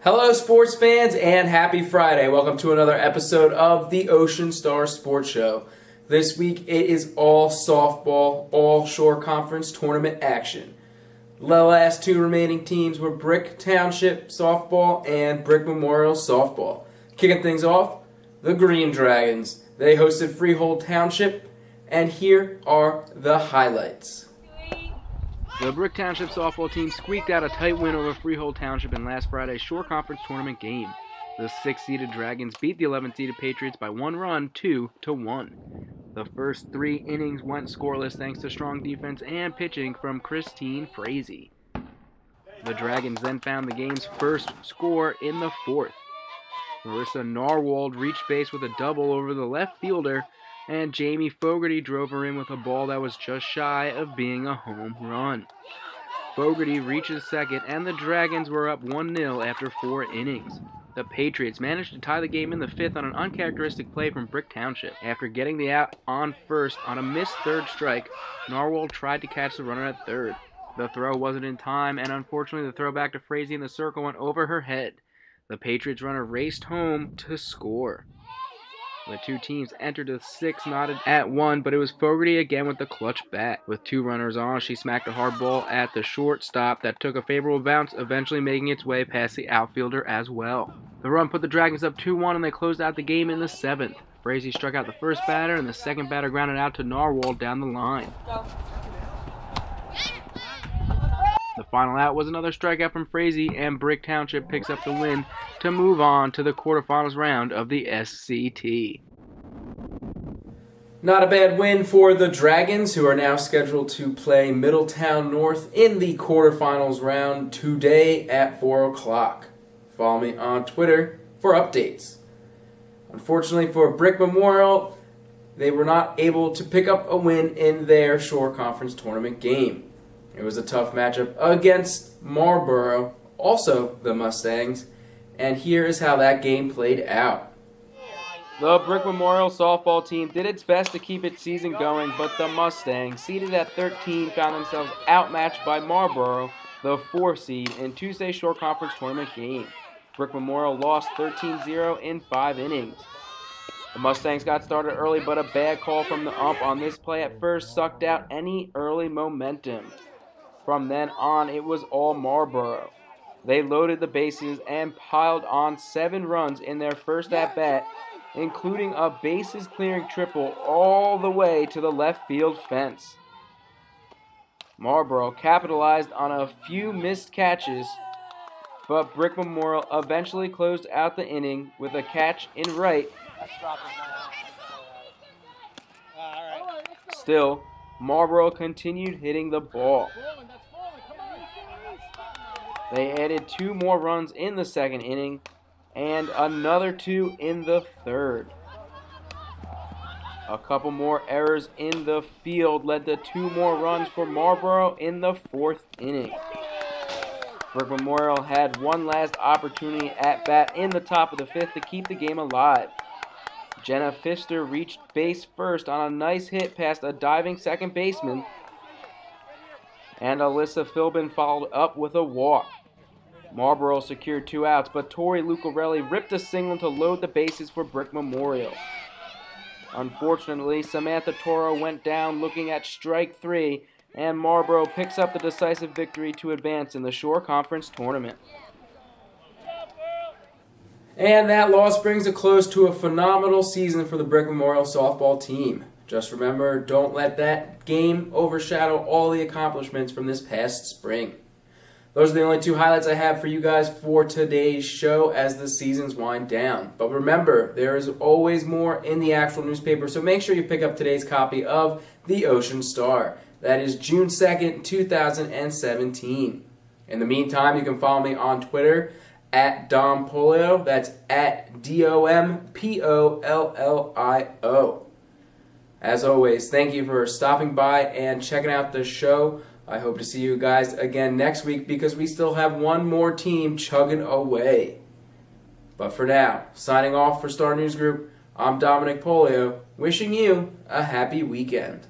Hello, sports fans, and happy Friday. Welcome to another episode of the Ocean Star Sports Show. This week, it is all softball, all shore conference tournament action. The last two remaining teams were Brick Township softball and Brick Memorial softball. Kicking things off, the Green Dragons. They hosted Freehold Township, and here are the highlights. The Brick Township softball team squeaked out a tight win over Freehold Township in last Friday's Shore Conference tournament game. The 6th-seeded Dragons beat the 11th-seeded Patriots by one run, 2-1. The first 3 innings went scoreless thanks to strong defense and pitching from Christine Frazee. The Dragons then found the game's first score in the 4th. Marissa Narwald reached base with a double over the left fielder, and Jamie Fogarty drove her in with a ball that was just shy of being a home run. Fogarty reaches second, and the Dragons were up 1-0 after 4 innings. The Patriots managed to tie the game in the 5th on an uncharacteristic play from Brick Township. After getting the out on first on a missed third strike, Narwhal tried to catch the runner at third. The throw wasn't in time, and unfortunately the throw back to Frazee in the circle went over her head. The Patriots runner raced home to score. The two teams entered the 6th knotted at 1, but it was Fogarty again with the clutch bat. With 2 runners on, she smacked a hard ball at the shortstop that took a favorable bounce, eventually making its way past the outfielder as well. The run put the Dragons up 2-1, and they closed out the game in the 7th. Frazee struck out the first batter, and the second batter grounded out to Narwhal down the line. The final out was another strikeout from Frazee, and Brick Township picks up the win to move on to the quarterfinals round of the SCT. Not a bad win for the Dragons, who are now scheduled to play Middletown North in the quarterfinals round today at 4 o'clock. Follow me on Twitter for updates. Unfortunately for Brick Memorial, they were not able to pick up a win in their Shore Conference tournament game. It was a tough matchup against Marlboro, also the Mustangs, and here is how that game played out. The Brick Memorial softball team did its best to keep its season going, but the Mustangs, seeded at 13, found themselves outmatched by Marlboro, the 4 seed, in Tuesday's Shore Conference tournament game. Brick Memorial lost 13-0 in 5 innings. The Mustangs got started early, but a bad call from the ump on this play at first sucked out any early momentum. From then on, it was all Marlboro. They loaded the bases and piled on 7 runs in their first at-bat, including a bases-clearing triple all the way to the left field fence. Marlboro capitalized on a few missed catches, but Brick Memorial eventually closed out the inning with a catch in right. Still, Marlboro continued hitting the ball. They added 2 more runs in the 2nd inning and another 2 in the 3rd. A couple more errors in the field led to 2 more runs for Marlboro in the 4th inning. Brick Memorial had one last opportunity at bat in the top of the 5th to keep the game alive. Jenna Pfister reached base first on a nice hit past a diving second baseman, and Alyssa Philbin followed up with a walk. Marlboro secured 2 outs, but Tori Lucarelli ripped a single to load the bases for Brick Memorial. Unfortunately, Samantha Toro went down looking at strike 3, and Marlboro picks up the decisive victory to advance in the Shore Conference tournament. And that loss brings a close to a phenomenal season for the Brick Memorial softball team. Just remember, don't let that game overshadow all the accomplishments from this past spring. Those are the only 2 highlights I have for you guys for today's show as the seasons wind down. But remember, there is always more in the actual newspaper, so make sure you pick up today's copy of the Ocean Star. That is June 2nd, 2017. In the meantime, you can follow me on Twitter at Dom Polio. That's at DOMPOLLIO. As always, thank you for stopping by and checking out the show. I hope to see you guys again next week because we still have one more team chugging away. But for now, signing off for Star News Group, I'm Dominic Polio, wishing you a happy weekend.